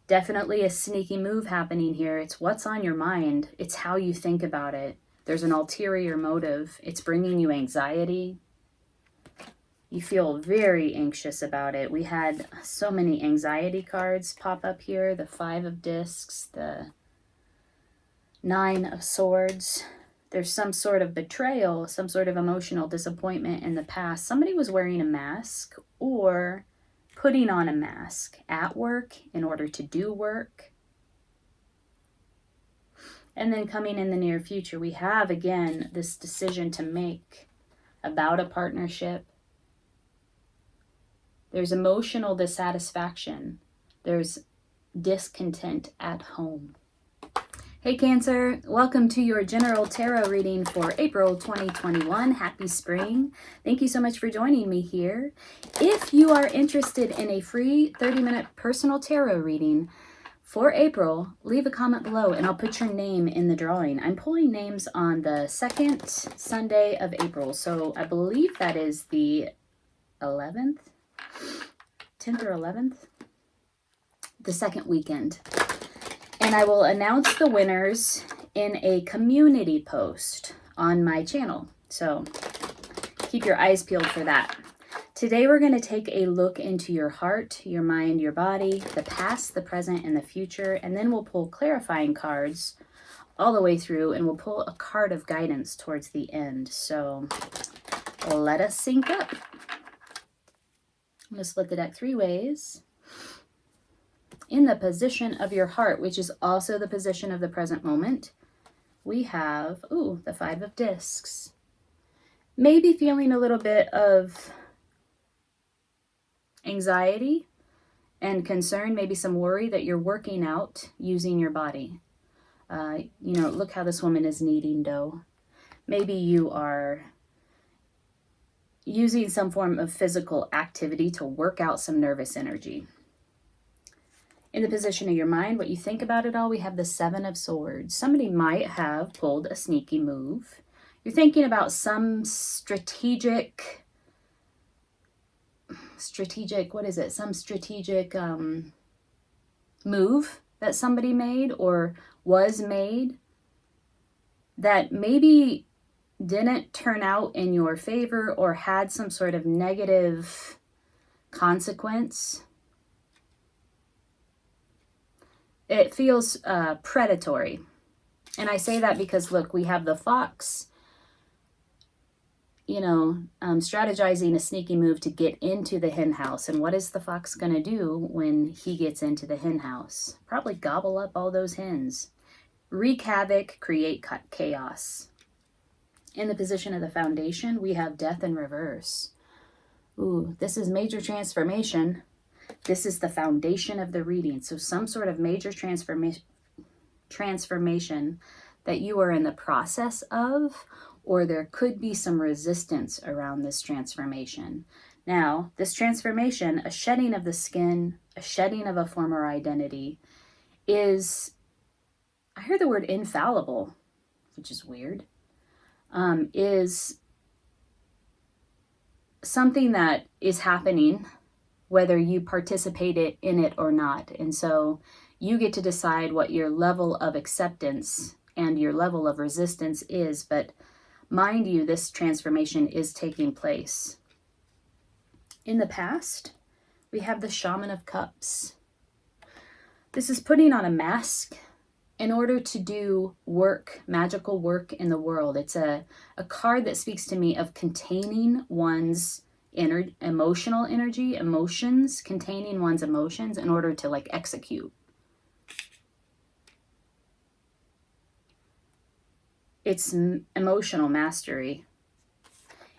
Definitely a sneaky move happening here. It's what's on your mind. It's how you think about it. There's an ulterior motive. It's bringing you anxiety. You feel very anxious about it. We had so many anxiety cards pop up here. The 5 of Discs, the 9 of Swords. There's some sort of betrayal, some sort of emotional disappointment in the past. Somebody was wearing a mask or putting on a mask at work in order to do work. And then coming in the near future, we have, again, this decision to make about a partnership. There's emotional dissatisfaction. There's discontent at home. Hey Cancer, welcome to your general tarot reading for April 2021. Happy spring. Thank you so much for joining me here. If you are interested in a free 30-minute personal tarot reading for April, leave a comment below and I'll put your name in the drawing. I'm pulling names on the second Sunday of April, so I believe that is the 11th, 10th or 11th, the second weekend. And I will announce the winners in a community post on my channel. So keep your eyes peeled for that. Today we're going to take a look into your heart, your mind, your body, the past, the present, and the future. And then we'll pull clarifying cards all the way through, and we'll pull a card of guidance towards the end. So let us sync up. I'm going to split the deck 3 ways. In the position of your heart, which is also the position of the present moment, we have, the 5 of Discs. Maybe feeling a little bit of anxiety and concern, maybe some worry that you're working out using your body. Look how this woman is kneading dough. Maybe you are using some form of physical activity to work out some nervous energy. In the position of your mind, what you think about it all, we have the 7 of Swords. Somebody might have pulled a sneaky move. You're thinking about some strategic, move that somebody made or was made that maybe didn't turn out in your favor or had some sort of negative consequence. It feels predatory. And I say that because, look, we have the fox, strategizing a sneaky move to get into the hen house. And what is the fox going to do when he gets into the hen house? Probably gobble up all those hens. Wreak havoc, create chaos. In the position of the Foundation, we have Death in reverse. This is major transformation. This is the foundation of the reading. So some sort of major transformation that you are in the process of, or there could be some resistance around this transformation. Now, this transformation, a shedding of the skin, a shedding of a former identity, is, I hear the word infallible, which is weird, is something that is happening whether you participated in it or not. And so you get to decide what your level of acceptance and your level of resistance is. But mind you, this transformation is taking place. In the past, we have the Shaman of Cups. This is putting on a mask in order to do work, magical work in the world. It's a card that speaks to me of containing one's emotional energy, emotions, containing one's emotions in order to execute. It's emotional mastery.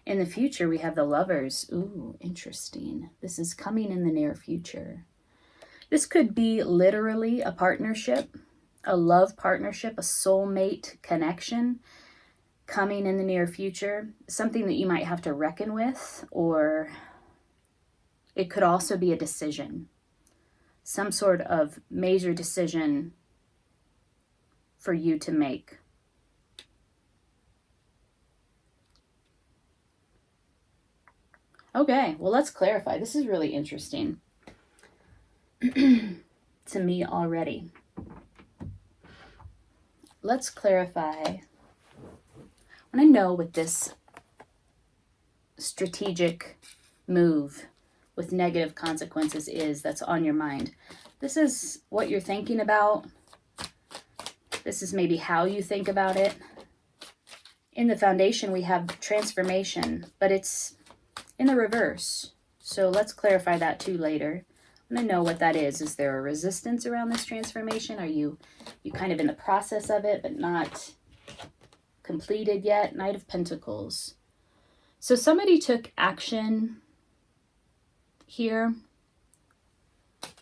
In the future, we have the Lovers. Ooh, interesting. This is coming in the near future. This could be literally a partnership, a love partnership, a soulmate connection coming in the near future, something that you might have to reckon with, or it could also be a decision, some sort of major decision for you to make. Okay, well, let's clarify. This is really interesting. to me already. Let's clarify. I want to know what this strategic move with negative consequences is that's on your mind. This is what you're thinking about. This is maybe how you think about it. In the foundation, we have transformation, but it's in the reverse. So let's clarify that too later. I want to know what that is. Is there a resistance around this transformation? Are you kind of in the process of it, but not completed yet? Knight of Pentacles. So somebody took action here.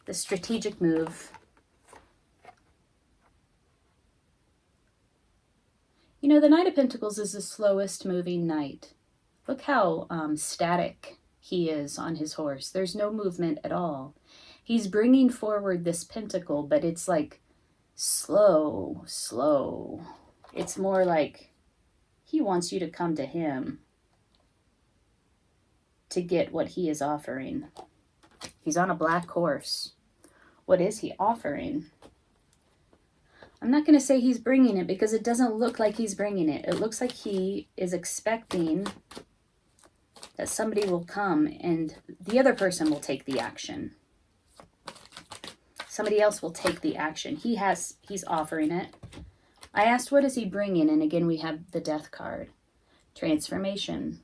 The strategic move. You know, the Knight of Pentacles is the slowest moving knight. Look how static he is on his horse. There's no movement at all. He's bringing forward this pentacle, but it's like slow, slow. It's more like he wants you to come to him to get what he is offering. He's on a black horse. What is he offering? I'm not going to say he's bringing it because it doesn't look like he's bringing it. It looks like he is expecting that somebody will come and the other person will take the action. Somebody else will take the action. He's offering it. I asked, what is he bringing? And again, we have the Death card. Transformation.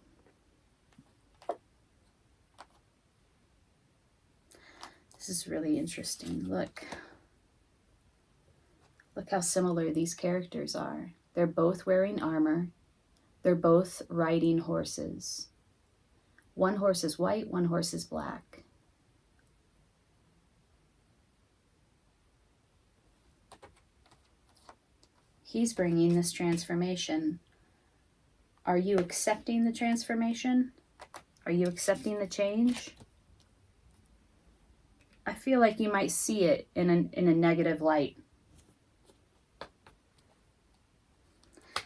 This is really interesting. Look how similar these characters are. They're both wearing armor. They're both riding horses. One horse is white, one horse is black. He's bringing this transformation. Are you accepting the transformation? Are you accepting the change? I feel like you might see it in a negative light.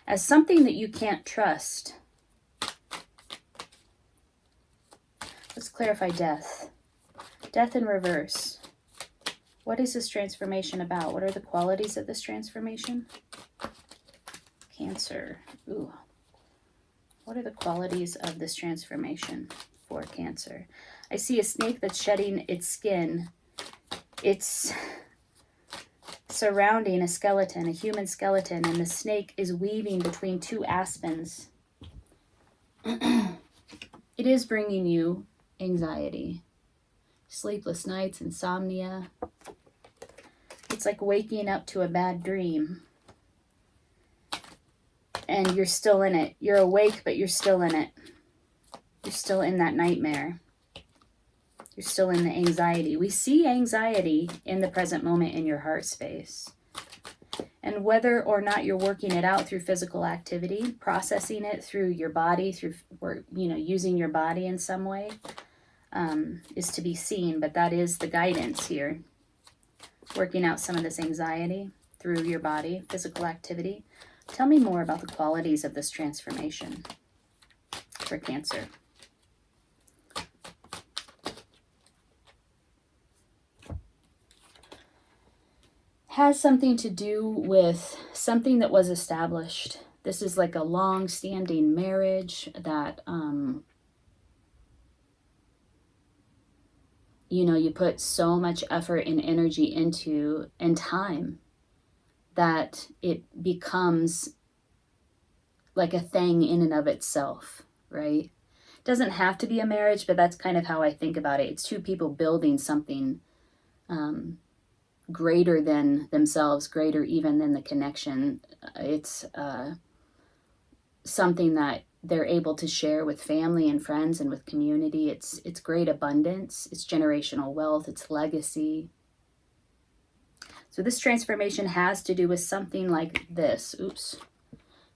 As something that you can't trust. Let's clarify death. Death in reverse. What is this transformation about? What are the qualities of this transformation? Cancer. Ooh. What are the qualities of this transformation for Cancer? I see a snake that's shedding its skin. It's surrounding a skeleton, a human skeleton, and the snake is weaving between two aspens. It is bringing you anxiety, sleepless nights, insomnia. It's like waking up to a bad dream. And you're still in it. You're awake, but you're still in it. You're still in that nightmare. You're still in the anxiety. We see anxiety in the present moment in your heart space. And whether or not you're working it out through physical activity, processing it through your body, through using your body in some way, is to be seen. But that is the guidance here. Working out some of this anxiety through your body, physical activity. Tell me more about the qualities of this transformation for Cancer. Has something to do with something that was established. This is like a long-standing marriage that, you put so much effort and energy into, and time, that it becomes like a thing in and of itself, right? It doesn't have to be a marriage, but that's kind of how I think about it. It's two people building something greater than themselves, greater even than the connection. It's something that they're able to share with family and friends and with community. It's great abundance. It's generational wealth. It's legacy. So this transformation has to do with something like this. Oops.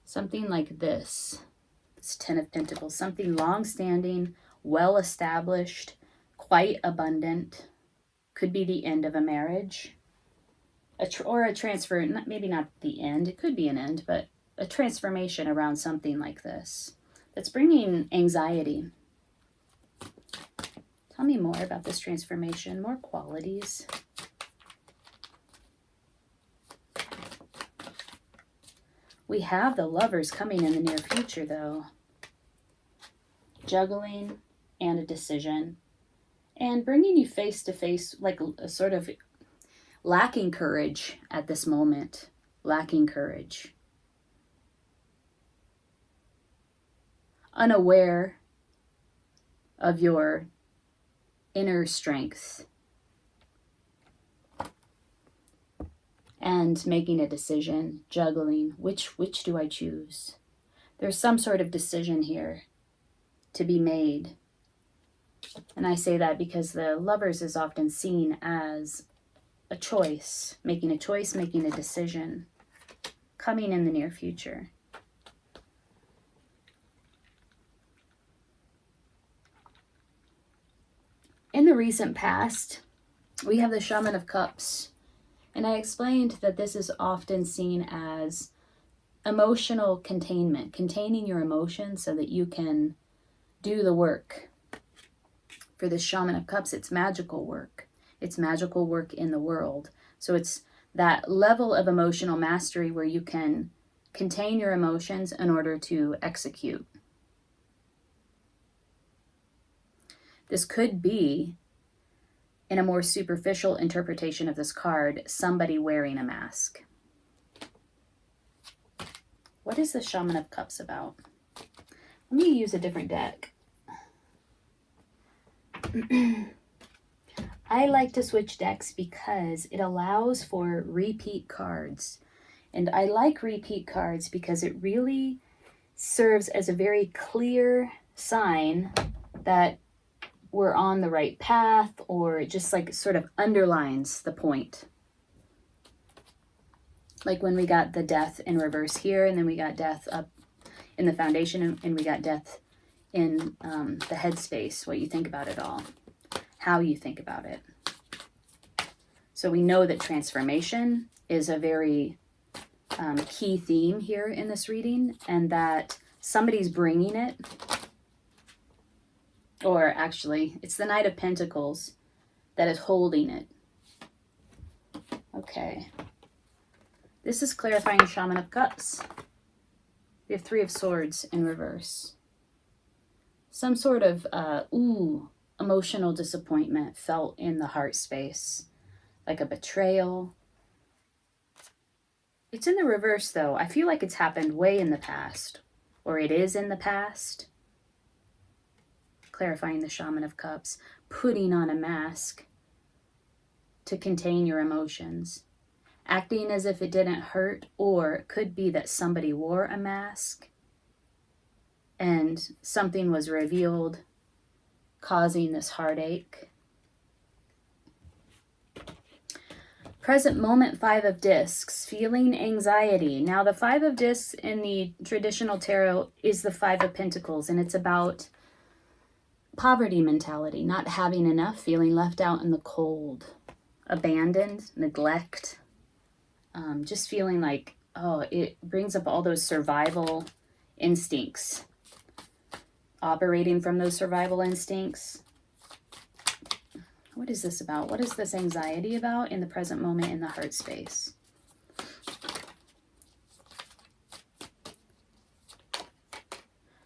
Something like this. It's Ten of Pentacles. Something long-standing, well-established, quite abundant. Could be the end of a marriage. Or a transfer, maybe not the end. It could be an end, but a transformation around something like this. That's bringing anxiety. Tell me more about this transformation. More qualities. We have the Lovers coming in the near future, though. Juggling and a decision. And bringing you face to face, like a sort of lacking courage at this moment. Lacking courage. Unaware of your inner strength. And making a decision, juggling, which do I choose? There's some sort of decision here to be made. And I say that because the Lovers is often seen as a choice, making a decision, coming in the near future. In the recent past, we have the Shaman of Cups. And I explained that this is often seen as emotional containment, containing your emotions so that you can do the work. For the Shaman of Cups, it's magical work. It's magical work in the world. So it's that level of emotional mastery where you can contain your emotions in order to execute. This could be, in a more superficial interpretation of this card, somebody wearing a mask. What is the Shaman of Cups about? Let me use a different deck. I like to switch decks because it allows for repeat cards. And I like repeat cards because it really serves as a very clear sign that we're on the right path, or just like sort of underlines the point. Like when we got the Death in reverse here, and then we got Death up in the foundation, and we got Death in the headspace, what you think about it all, how you think about it. So we know that transformation is a very key theme here in this reading, and that somebody's bringing it. Or actually, it's the Knight of Pentacles that is holding it. Okay. This is clarifying Shaman of Cups. We have Three of Swords in reverse. Some sort of, emotional disappointment felt in the heart space. Like a betrayal. It's in the reverse, though. I feel like it's happened way in the past. Or it is in the past. Clarifying the Shaman of Cups, putting on a mask to contain your emotions, acting as if it didn't hurt, or it could be that somebody wore a mask and something was revealed causing this heartache. Present moment, Five of Discs, feeling anxiety. Now the Five of Discs in the traditional tarot is the Five of Pentacles, and it's about poverty mentality, not having enough, feeling left out in the cold, abandoned, neglect, just feeling like, it brings up all those survival instincts, operating from those survival instincts. What is this about? What is this anxiety about in the present moment in the heart space?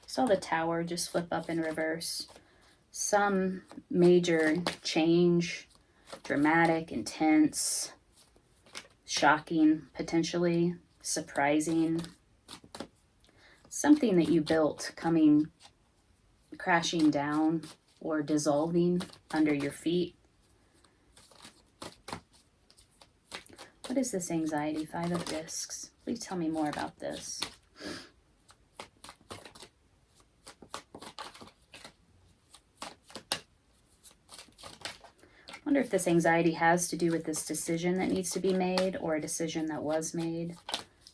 Saw the Tower just flip up in reverse. Some major change, dramatic, intense, shocking, potentially surprising. Something that you built coming, crashing down or dissolving under your feet. What is this anxiety? Five of Discs. Please tell me more about this. I wonder if this anxiety has to do with this decision that needs to be made, or a decision that was made,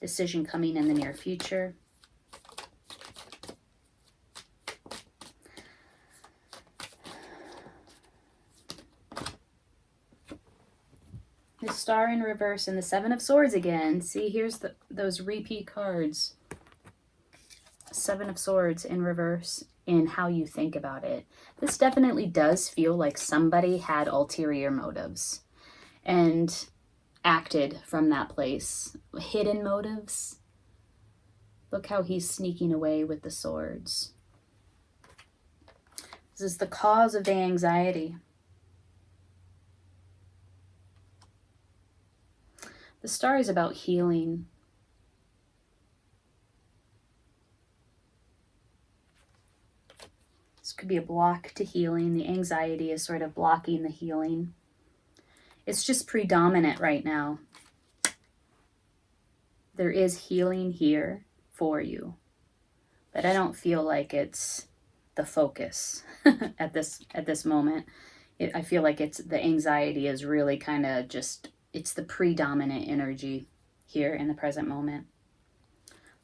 decision coming in the near future. The Star in reverse and the Seven of Swords again. See, here's those repeat cards. Seven of Swords in reverse in how you think about it. This definitely does feel like somebody had ulterior motives and acted from that place. Hidden motives. Look how he's sneaking away with the swords. This is the cause of the anxiety. The star is about healing. This could be a block to healing. The anxiety is sort of blocking the healing. It's just predominant right now. There is healing here for you, but I don't feel like it's the focus at this moment. I feel like the anxiety is really kind of just, it's the predominant energy here in the present moment.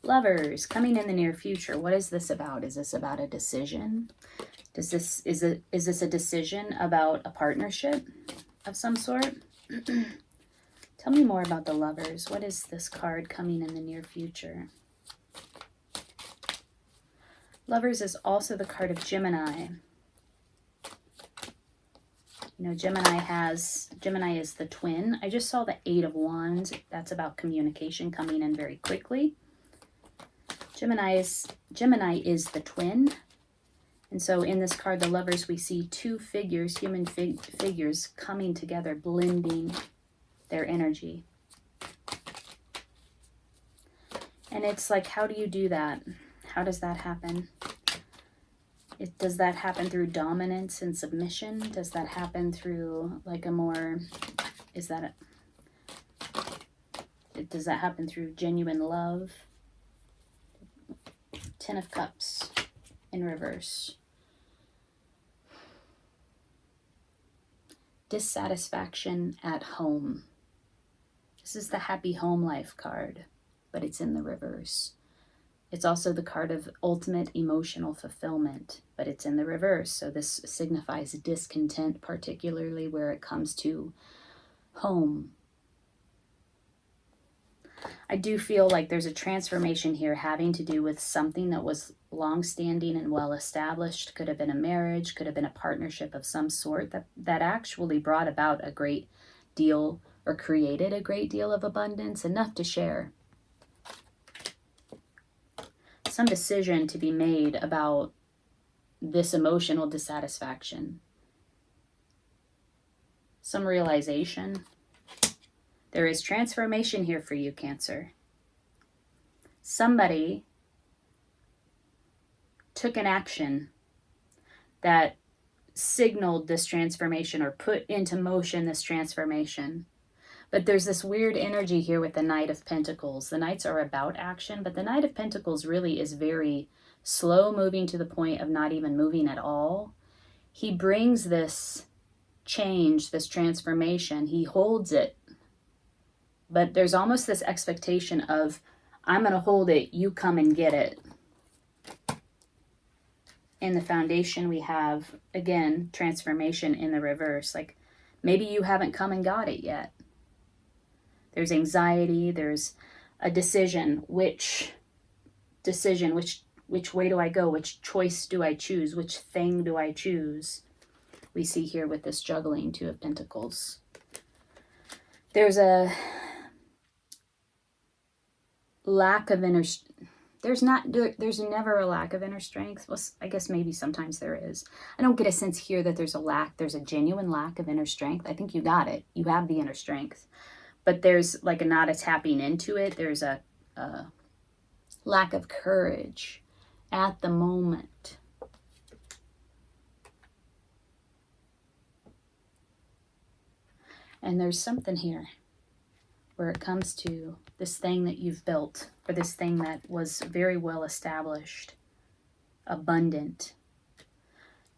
Lovers, coming in the near future. What is this about? Is this about a decision? Is this a decision about a partnership of some sort? Tell me more about the Lovers. What is this card coming in the near future? Lovers is also the card of Gemini. You know, Gemini is the twin. I just saw the 8 of Wands. That's about communication coming in very quickly. Gemini is the twin. And so in this card, the Lovers, we see two figures, human figures coming together, blending their energy. And it's like, how do you do that? How does that happen? Does that happen through dominance and submission? Does that happen through like a more, does that happen through genuine love? 10 of Cups in reverse. Dissatisfaction at home. This is the happy home life card, but it's in the reverse. It's also the card of ultimate emotional fulfillment, but it's in the reverse. So this signifies discontent, particularly where it comes to home. I do feel like there's a transformation here having to do with something that was long-standing and well-established. Could have been a marriage, could have been a partnership of some sort that actually brought about a great deal or created a great deal of abundance, enough to share. Some decision to be made about this emotional dissatisfaction. Some realization. There is transformation here for you, Cancer. Somebody took an action that signaled this transformation or put into motion this transformation. But there's this weird energy here with the Knight of Pentacles. The Knights are about action, but the Knight of Pentacles really is very slow moving to the point of not even moving at all. He brings this change, this transformation. He holds it. But there's almost this expectation of, I'm going to hold it, you come and get it. In the foundation, we have, again, transformation in the reverse. Like, maybe you haven't come and got it yet. There's anxiety, there's a decision. Which way do I go? Which choice do I choose? Which thing do I choose? We see here with this juggling, 2 of Pentacles. There's a lack of inner, there's never a lack of inner strength. Well, I guess maybe sometimes there is. I don't get a sense here that there's a genuine lack of inner strength. I think you got it. You have the inner strength. But there's like not a tapping into it. There's a lack of courage at the moment. And there's something here where it comes to this thing that you've built, or this thing that was very well established, abundant.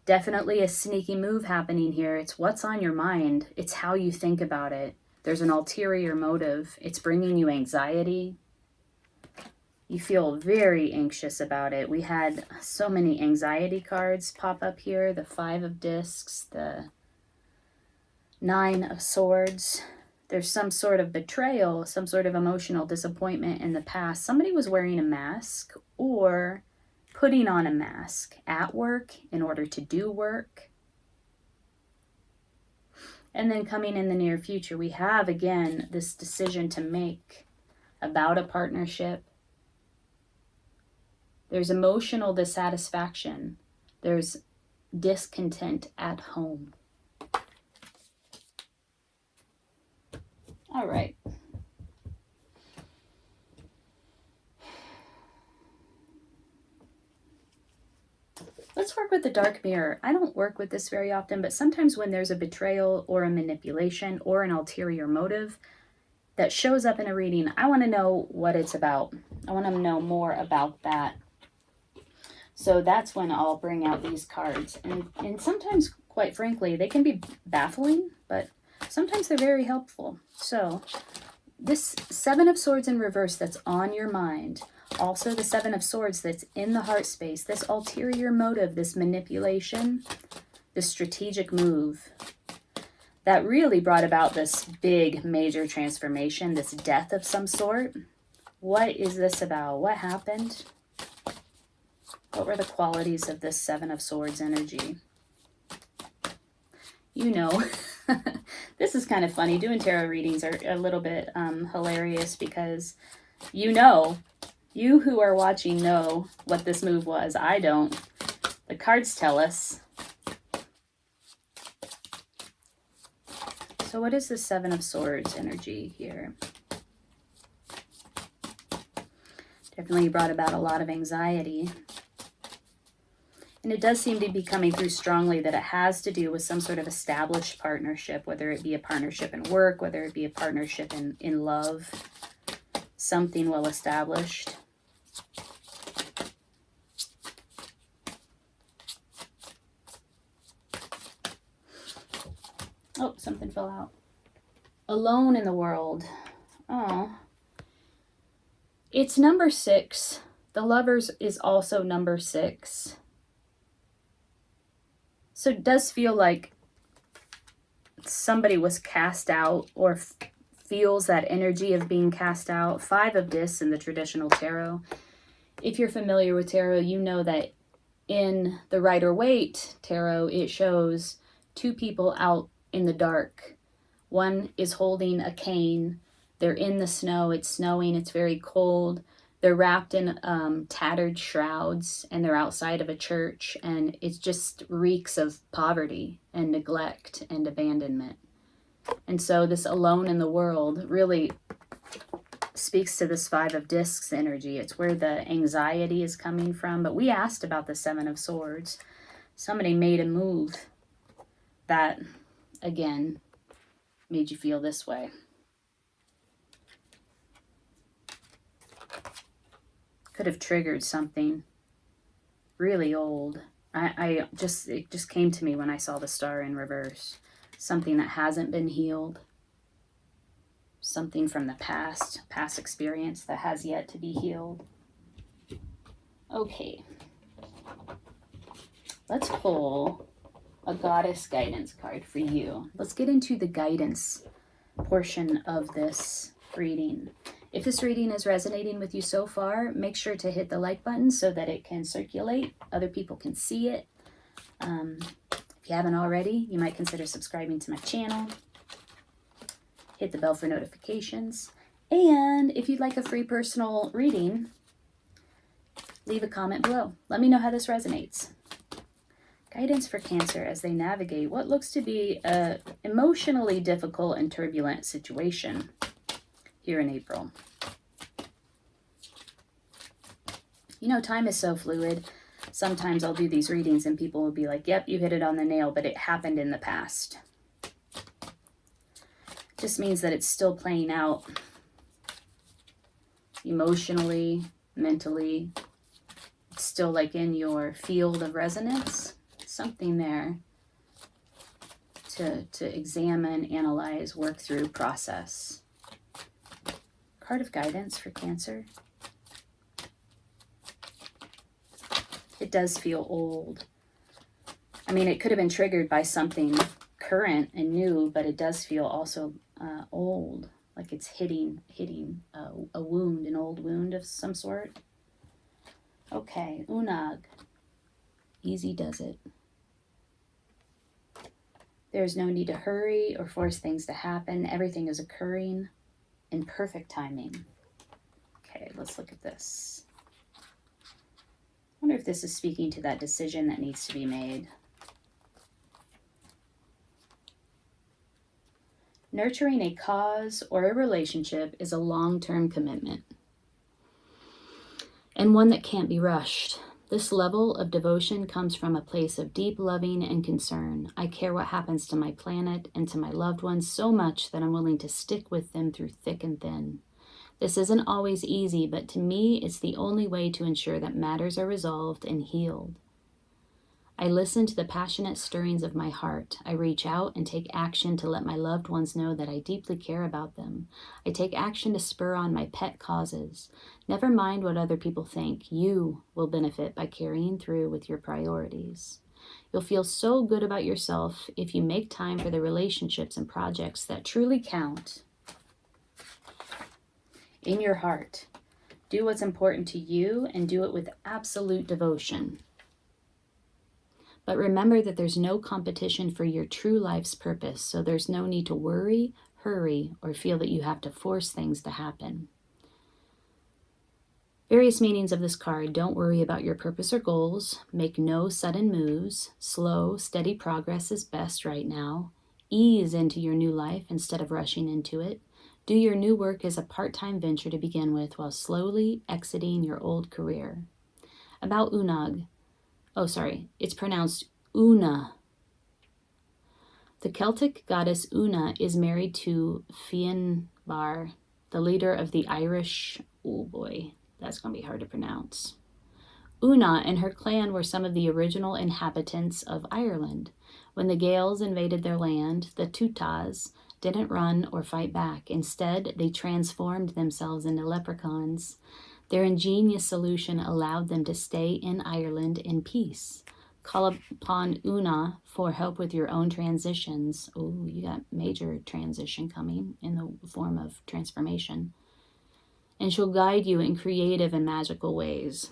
Definitely a sneaky move happening here. It's what's on your mind. It's how you think about it. There's an ulterior motive. It's bringing you anxiety. You feel very anxious about it. We had so many anxiety cards pop up here. The 5 of Discs, the 9 of Swords. There's some sort of betrayal, some sort of emotional disappointment in the past. Somebody was wearing a mask or putting on a mask at work in order to do work. And then coming in the near future, we have, again, this decision to make about a partnership. There's emotional dissatisfaction. There's discontent at home. All right. Let's work with the dark mirror. I don't work with this very often, but sometimes when there's a betrayal or a manipulation or an ulterior motive that shows up in a reading, I want to know what it's about. I want to know more about that. So that's when I'll bring out these cards. And sometimes, quite frankly, they can be baffling, but sometimes they're very helpful. So this Seven of Swords in reverse that's on your mind, also the Seven of Swords that's in the heart space, this ulterior motive, this manipulation, this strategic move that really brought about this big major transformation, this death of some sort. What is this about? What happened? What were the qualities of this Seven of Swords energy? You know, this is kind of funny. Doing tarot readings are a little bit hilarious because you know, you who are watching know what this move was. I don't. The cards tell us. So what is the Seven of Swords energy here? Definitely brought about a lot of anxiety. And it does seem to be coming through strongly that it has to do with some sort of established partnership, whether it be a partnership in work, whether it be a partnership in love, something well established. Oh, something fell out. Alone in the world. Oh. It's number 6. The Lovers is also number 6. So it does feel like somebody was cast out or feels that energy of being cast out. 5 of Discs in the traditional tarot. If you're familiar with tarot, you know that in the Ryder Waite tarot, it shows 2 people out in the dark. One is holding a cane. They're in the snow. It's snowing. It's very cold. They're wrapped in tattered shrouds, and they're outside of a church, and it just reeks of poverty and neglect and abandonment. And so this alone in the world really speaks to this 5 of Discs energy. It's where the anxiety is coming from. But we asked about the 7 of Swords. Somebody made a move that, again, made you feel this way. Could have triggered something really old. It just came to me when I saw the Star in reverse. Something that hasn't been healed. Something from the past experience that has yet to be healed. Okay. Let's pull a Goddess guidance card for you. Let's get into the guidance portion of this reading. If this reading is resonating with you so far, make sure to hit the like button so that it can circulate. Other people can see it. If you haven't already, you might consider subscribing to my channel. Hit the bell for notifications. And if you'd like a free personal reading, leave a comment below. Let me know how this resonates. Guidance for Cancer as they navigate what looks to be an emotionally difficult and turbulent situation here in April. You know, time is so fluid. Sometimes I'll do these readings and people will be like, yep, you hit it on the nail, but it happened in the past. Just means that it's still playing out emotionally, mentally. It's still like in your field of resonance. Something there to examine, analyze, work through, process. Card of Guidance for Cancer. It does feel old. I mean, it could have been triggered by something current and new, but it does feel also old, like it's hitting a wound, an old wound of some sort. Okay, Unag. Easy does it. There's no need to hurry or force things to happen. Everything is occurring in perfect timing. Okay, let's look at this. wonder if this is speaking to that decision that needs to be made. Nurturing a cause or a relationship is a long-term commitment, and one that can't be rushed. This level of devotion comes from a place of deep loving and concern. I care what happens to my planet and to my loved ones so much that I'm willing to stick with them through thick and thin. This isn't always easy, but to me, it's the only way to ensure that matters are resolved and healed. I listen to the passionate stirrings of my heart. I reach out and take action to let my loved ones know that I deeply care about them. I take action to spur on my pet causes. Never mind what other people think. You will benefit by carrying through with your priorities. You'll feel so good about yourself if you make time for the relationships and projects that truly count. In your heart, do what's important to you and do it with absolute devotion. But remember that there's no competition for your true life's purpose, so there's no need to worry, hurry, or feel that you have to force things to happen. Various meanings of this card: don't worry about your purpose or goals, make no sudden moves, slow, steady progress is best right now, ease into your new life instead of rushing into it, do your new work as a part-time venture to begin with while slowly exiting your old career. About Unag. It's pronounced Una. The Celtic goddess Una is married to Fianbar, the leader of the Irish, oh boy, that's going to be hard to pronounce. Una and her clan were some of the original inhabitants of Ireland. When the Gaels invaded their land, the Tutas didn't run or fight back. Instead, they transformed themselves into leprechauns. Their ingenious solution allowed them to stay in Ireland in peace. Call upon Una for help with your own transitions. Oh, you got major transition coming in the form of transformation. And she'll guide you in creative and magical ways.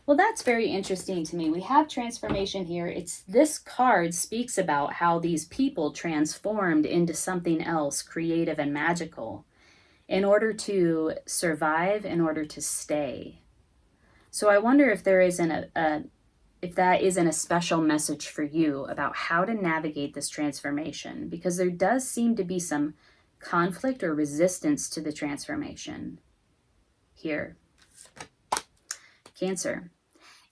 Well, that's very interesting to me. We have transformation here. This card speaks about how these people transformed into something else, creative and magical, in order to survive, in order to stay. So I wonder if there isn't if that isn't a special message for you about how to navigate this transformation, because there does seem to be some conflict or resistance to the transformation here. Cancer.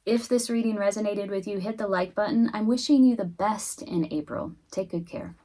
If this reading resonated with you, hit the like button. I'm wishing you the best in April. Take good care.